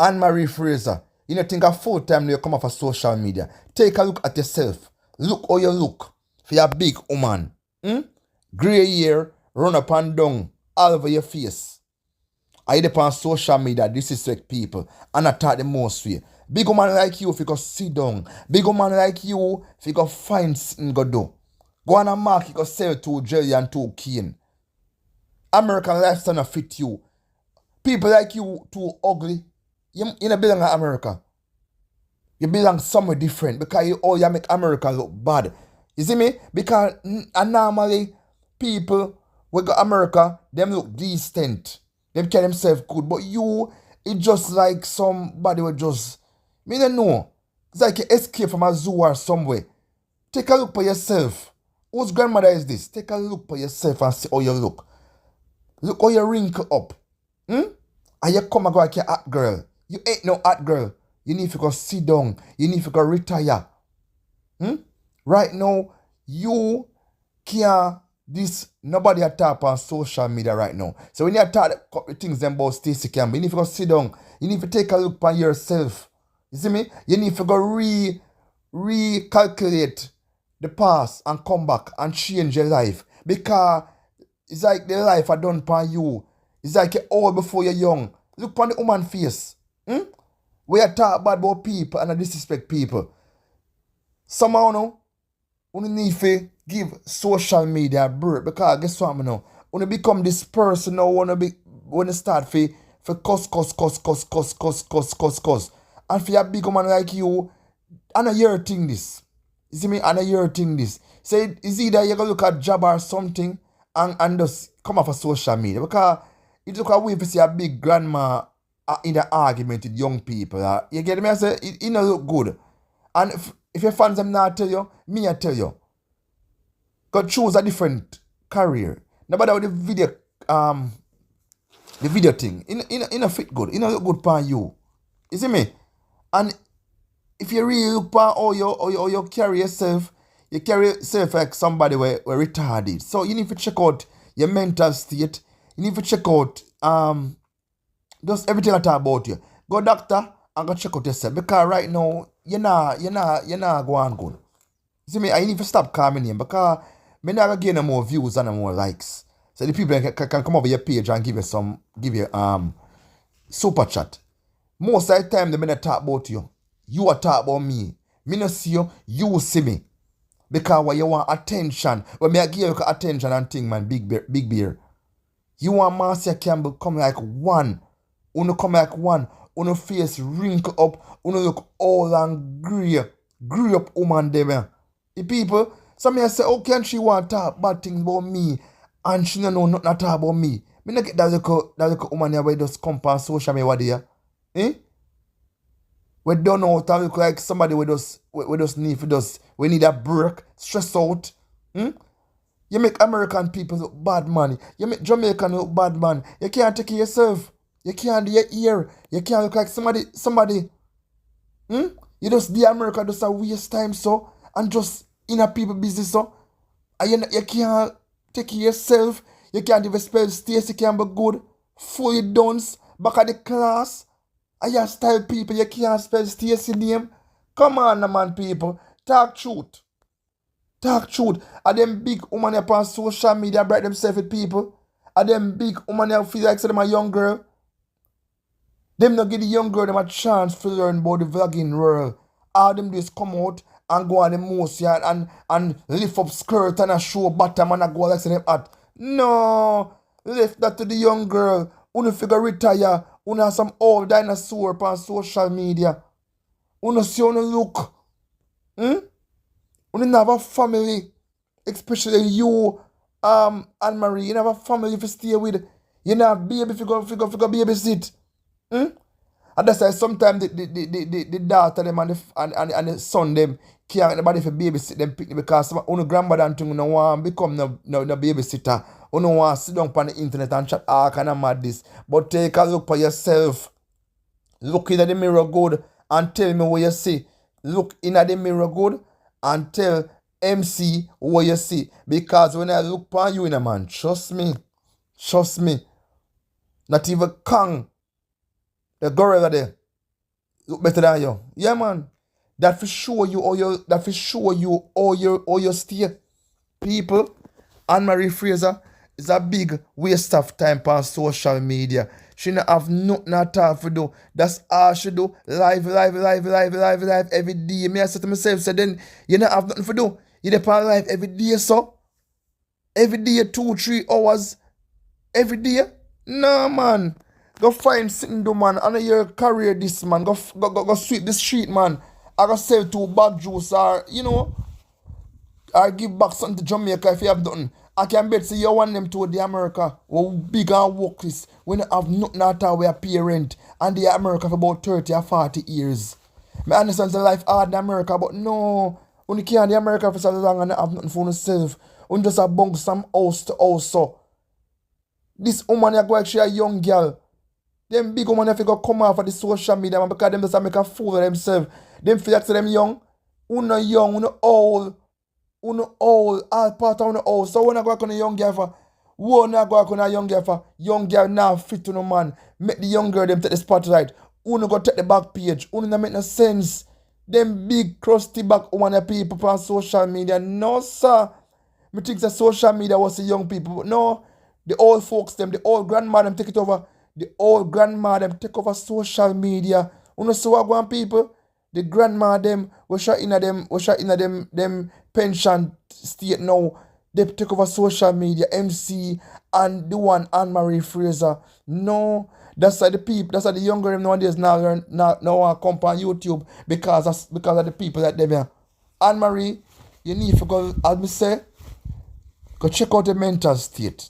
Annmarie Fraser, you know, think a full time you come off of social media. Take a look at yourself. Look how you look. For your big woman. Grey hair, run up and down, all over your face. I hit on social media, disrespect people, and attack the most way. Big woman like you, if you go sit down. Big woman like you, if you go find something go do. Go on a market, go sell 2 jelly and 2 cane. American lifestyle not fit you. People like you too ugly. You don't belong in America. You belong somewhere different because you make America look bad. You see me? Because normally people who go America, them look decent. Them carry themselves good. But you, it's just like somebody will just, me don't know. It's like you escape from a zoo or somewhere. Take a look for yourself. Whose grandmother is this? Take a look for yourself and see how you look. Look how you wrinkle up. And you come and go like a hot girl. You ain't no hot girl. You need to go sit down. You need to go retire. Right now, you can't nobody attack on social media right now. So when you attack a couple things them about Stacey Campbell, you need to go sit down. You need to take a look at yourself. You see me? You need to go recalculate the past and come back and change your life. Because it's like the life I done for you. It's like you're old before you're young. Look on the woman face. We are talk bad about people and disrespect people. Somehow now, you need to give social media a break. Because guess what, now? When you become this person now, when you start for cuss. And for a big woman like you, I know you're thing this. You see me? I know you're thing this. So it's either you're going to look at job or something and just come off of social media. Because it look away if you see a big grandma in the argument with young people. You get me? I say, it don't look good. And if your fans them not tell you, me I tell you. Go choose a different career. Nobody with the video thing. It don't fit good. It don't look good for you. You see me? And if you really look for how you carry yourself, you carry yourself like somebody who retarded. So you need to check out your mental state. You need to check out just everything I talk about you. Go doctor and go check out yourself. Because right now, you're not going good. You see me? I need to stop calling him because I'm not going to gain more views and more likes. So the people can come over your page and give you super chat. Most of the time, they may talk about you. You are talk about me. Me not see you, you see me. Because when you want attention, when I give you attention and thing, man, big beer. You want Marcia Campbell come like one. Uno come like one. Uno face wrinkle up. Uno look old and grey up woman there. The people, some may say, oh, can she want to talk bad things about me? And she don't know nothing talk about me. Me not get that little woman here where just come on social media there. We don't know how to look like somebody we just need a break, stress out. You make American people look bad, man. You make Jamaican look bad, man. You can't take care of yourself. You can't do your ear. You can't look like somebody. You just the America just a waste time, so, and just in a people business, so. And you can't take care of yourself. You can't even spell Stacey Campbell good. Fully done. Back at the class. And you style people, you can't spell Stacey name. Come on, man, people. Talk truth. Talk truth. Are them big women up on social media bright themselves with people? Are them big women who feel like say them a young girl? Them not give the young girl them a chance to learn about the vlogging world. All them just come out and go on the most and lift up skirt and a show bottom and a go like say them hot. No. Lift that to the young girl. Uno figure retire. Uno have some old dinosaur on social media. Uno see uno look. Uno have a family. Especially you, Annmarie. You have a family if you stay with. You have baby if you go babysit. And that's why sometimes the daughter them and the son them can't nobody for babysit them pick because some grandmother and thing no want become no babysitter. You don't want to sit down on the internet and chat all kind of madness. But take a look for yourself. Look in the mirror good and tell me what you see. Look in the mirror good and tell MC what you see. Because when I look upon you in a man, trust me. Not even Kang, the gorilla there, look better than you. Yeah, man. That for show you all your stay. People, Annmarie Fraser is a big waste of time on social media. She not have nothing at all to do. That's all she do. Live every day. Me I say to myself, so then you not have nothing to do. You dey on live every day, so every day 2-3 hours every day. Nah, man. Go find sitting do, man. I know your career this, man. Go sweep the street, man. I go sell 2 bag juice or, or give back something to Jamaica if you have nothing. I can bet say you want them to the America who big and work this when you have nothing at all with a parent and the America for about 30 or 40 years. I understand the life hard in America, but no. When you can't the America for so long and have nothing for yourself. When just a bunk some house to house so. This woman you go actually a young girl. Them big woman if you go come off of the social media man, because them just make a fool of themselves. Them feel like them young. Uno young, uno old, all part of uno old. So when I go on a young girl for, when I go on a young girl for, young girl now fit to no man. Make the young girl them take the spotlight. Uno go take the back page. Uno not make no sense. Them big crusty back woman people on social media. No sir. Me think that social media was the young people. But no, the old folks them, the old grandma them take it over. The old grandma them take over social media. You know so what go on people? The grandma them was shot in them pension state now. They take over social media, MC and the one Annmarie Fraser. No, that's why the people, that's why the younger them nowadays now come on YouTube because of the people that them here. Annmarie, you need to go, as me say, go check out the mental state.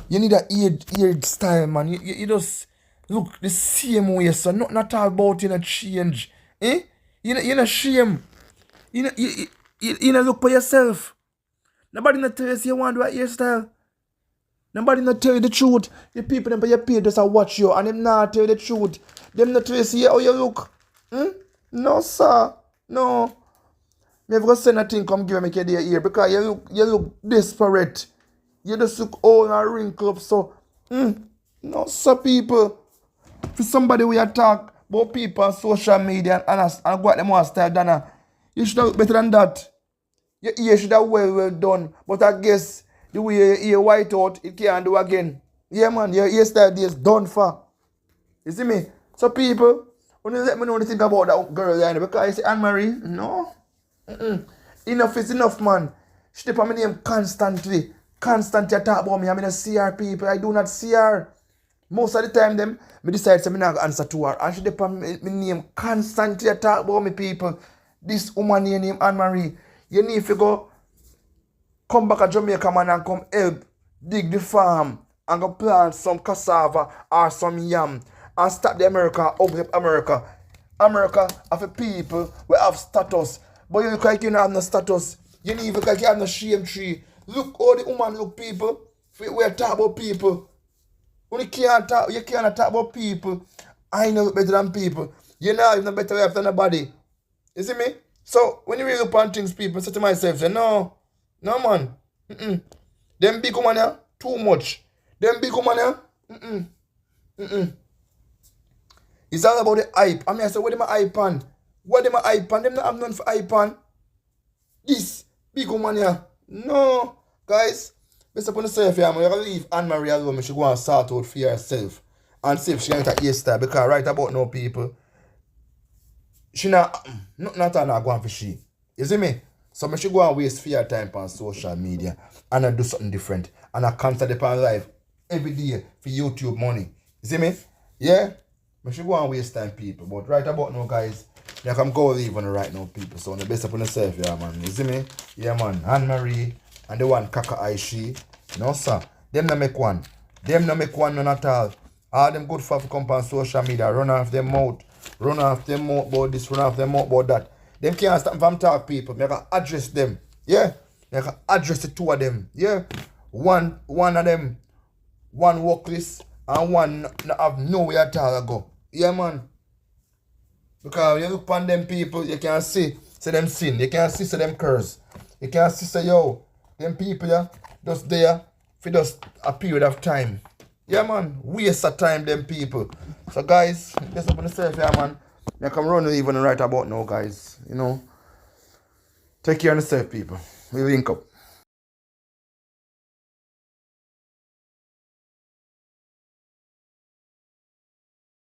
You need a eared style, man. You just look the same way, so nothing at all about you change. You not shame. You not look for yourself. Nobody not tell you say you want to do a hairstyle. Nobody not tell you the truth. The people them pay your pay just watch you and them not tell you the truth. Them not tell you see how you look. No, sir. No. Me have to send a thing come give me your ear because you look desperate. You just look old and wrinkled up, so no, sir, people. For somebody we talk about people on social media and what them want style done, you should have look better than that. Your ear should have well done. But I guess the way your ear white out, it can't do again. Yeah, man, your hairstyle is done for. You see me? So people, when you let me know what you think about that girl there, because you say Annmarie, no. Enough is enough, man. She dip on my name constantly. Constantly talk about me. I mean, I see her people. I do not see her. Most of the time, them, me decide to not answer to her. And she dip on my name constantly talk about me people. This woman here named Annmarie. You need to go come back to Jamaica, man, and come help dig the farm and go plant some cassava or some yam and stop the America, open up America. America have a people who have status. But you look like you don't have no status. You need to look like you have no shame tree. Look how the woman look, people. We are talking about people. When you can't talk about people. I know better than people. You know you're not better than nobody. You see me? So when you really look on things, people say to myself, say, no, man. Them big woman here, too much. Them big woman here, It's all about the hype. I mean, I say, what them a hype on? What them a hype on? Them not have none for hype on. This big woman here. No, guys. Based upon the self here, I'm going to leave Annmarie alone. She go and sort out for herself. And see if she can get a hairstyle. Because right about now, people, she not, nothing not going for she. You see me? So I should go and waste your time on social media. And I do something different. And I constantly on live every day for YouTube money. You see me? Yeah? I should go and waste time, people. But right about now, guys, I can go leave on right now, people. So on the best upon yourself, yeah, man. You see me? Yeah, man. Annmarie and the one Kaka Aishi. No, sir. Them not make one. Them not make one none at all. All them good for come on social media. Run off them mouth. Run off them mouth about this. Run off them mouth about that. Them can't stop from talk, people. I can address them. Yeah? I can address the two of them. Yeah? One of them, one workless and one not have nowhere at all to go. Yeah, man. Because when you look upon them people, you can see them sin. You can see them curse. You can see yo, them people yeah, just there for just a period of time. Yeah, man. Waste of time, them people. So guys, this up on yourself, yeah man. I come run even right about now, guys. You know. Take care of yourself, people. We link up.